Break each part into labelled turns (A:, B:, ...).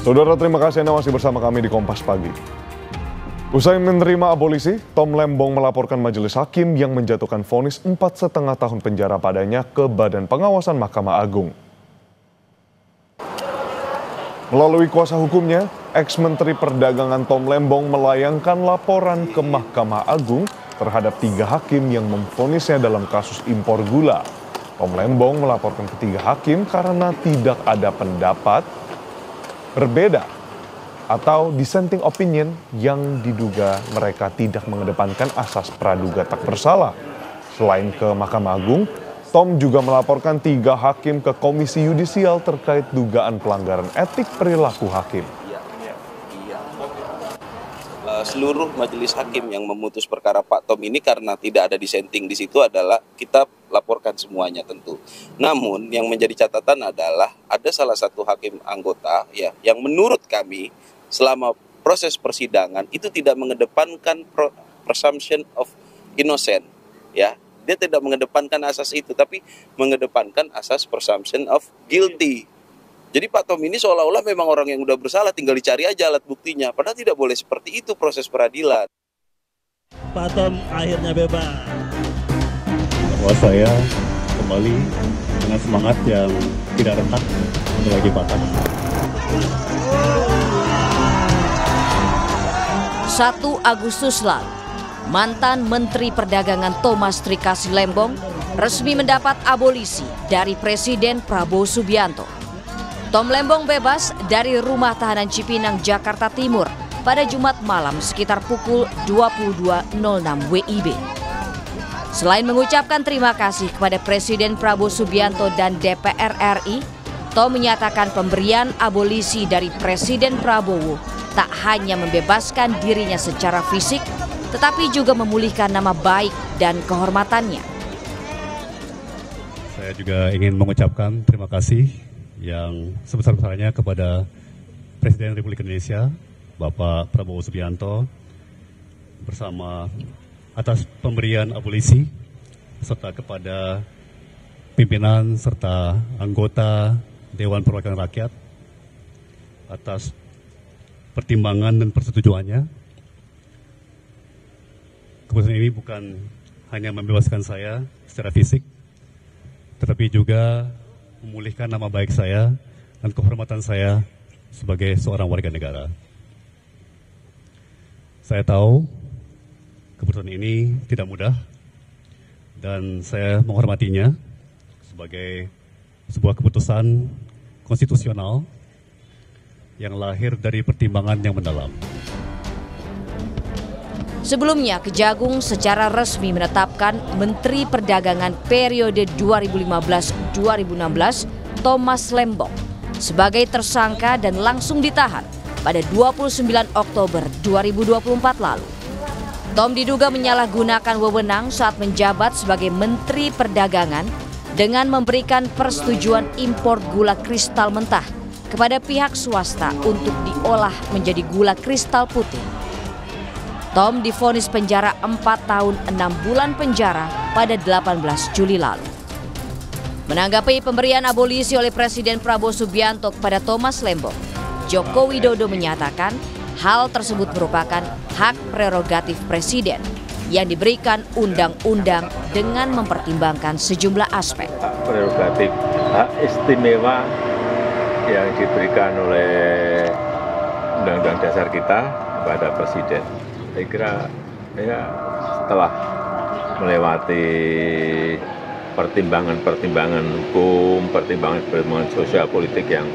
A: Saudara, terima kasih Anda masih bersama kami di Kompas Pagi. Usai menerima abolisi, Tom Lembong melaporkan majelis hakim yang menjatuhkan vonis 4,5 tahun penjara padanya ke Badan Pengawasan Mahkamah Agung. Melalui kuasa hukumnya, ex-Menteri Perdagangan Tom Lembong melayangkan laporan ke Mahkamah Agung terhadap 3 hakim yang memvonisnya dalam kasus impor gula. Tom Lembong melaporkan ke 3 hakim karena tidak ada pendapat berbeda atau dissenting opinion yang diduga mereka tidak mengedepankan asas praduga tak bersalah. Selain ke Mahkamah Agung, Tom juga melaporkan 3 hakim ke Komisi Yudisial terkait dugaan pelanggaran etik perilaku hakim.
B: Seluruh majelis hakim yang memutus perkara Pak Tom ini karena tidak ada dissenting di situ adalah kita laporkan semuanya tentu. Namun yang menjadi catatan adalah ada salah satu hakim anggota ya yang menurut kami selama proses persidangan itu tidak mengedepankan presumption of innocent ya. Dia tidak mengedepankan asas itu tapi mengedepankan asas presumption of guilty. Jadi Pak Tom ini seolah-olah memang orang yang udah bersalah, tinggal dicari aja alat buktinya. Padahal tidak boleh seperti itu proses peradilan.
C: Pak Tom akhirnya bebas.
D: Bahwa saya kembali dengan semangat yang tidak retak untuk lagi patah.
E: 1 Agustus lalu, mantan Menteri Perdagangan Thomas Trikasih Lembong resmi mendapat abolisi dari Presiden Prabowo Subianto. Tom Lembong bebas dari rumah tahanan Cipinang, Jakarta Timur pada Jumat malam sekitar pukul 22.06 WIB. Selain mengucapkan terima kasih kepada Presiden Prabowo Subianto dan DPR RI, Tom menyatakan pemberian abolisi dari Presiden Prabowo tak hanya membebaskan dirinya secara fisik, tetapi juga memulihkan nama baik dan kehormatannya.
D: Saya juga ingin mengucapkan terima kasih yang sebesar-besarnya kepada Presiden Republik Indonesia, Bapak Prabowo Subianto, bersama atas pemberian abolisi, serta kepada pimpinan serta anggota Dewan Perwakilan Rakyat atas pertimbangan dan persetujuannya. Keputusan ini bukan hanya membebaskan saya secara fisik, tetapi juga memulihkan nama baik saya dan kehormatan saya sebagai seorang warga negara. Saya tahu keputusan ini tidak mudah dan saya menghormatinya sebagai sebuah keputusan konstitusional yang lahir dari pertimbangan yang mendalam.
E: Sebelumnya, Kejagung secara resmi menetapkan Menteri Perdagangan periode 2015-2016 Thomas Lembong sebagai tersangka dan langsung ditahan pada 29 Oktober 2024 lalu. Tom diduga menyalahgunakan wewenang saat menjabat sebagai Menteri Perdagangan dengan memberikan persetujuan impor gula kristal mentah kepada pihak swasta untuk diolah menjadi gula kristal putih. Tom divonis penjara 4 tahun 6 bulan penjara pada 18 Juli lalu. Menanggapi pemberian abolisi oleh Presiden Prabowo Subianto kepada Thomas Lembong, Joko Widodo menyatakan hal tersebut merupakan hak prerogatif Presiden yang diberikan undang-undang dengan mempertimbangkan sejumlah aspek.
F: Hak prerogatif, hak istimewa yang diberikan oleh Undang-Undang Dasar kita kepada Presiden. Saya kira ya setelah melewati pertimbangan-pertimbangan hukum, pertimbangan-pertimbangan sosial politik yang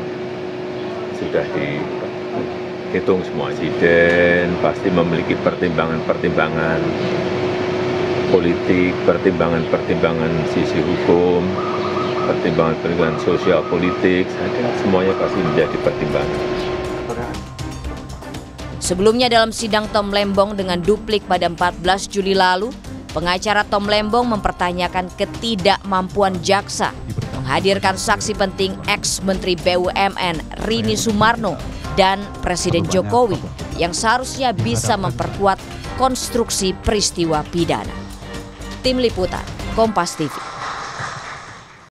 F: sudah dihitung semua, Presiden pasti memiliki pertimbangan-pertimbangan politik, pertimbangan-pertimbangan sisi hukum, pertimbangan-pertimbangan sosial politik, saya kira semuanya pasti menjadi pertimbangan.
E: Sebelumnya dalam sidang Tom Lembong dengan duplik pada 14 Juli lalu, pengacara Tom Lembong mempertanyakan ketidakmampuan jaksa menghadirkan saksi penting ex-Menteri BUMN Rini Sumarno dan Presiden Jokowi yang seharusnya bisa memperkuat konstruksi peristiwa pidana. Tim Liputan, Kompas TV.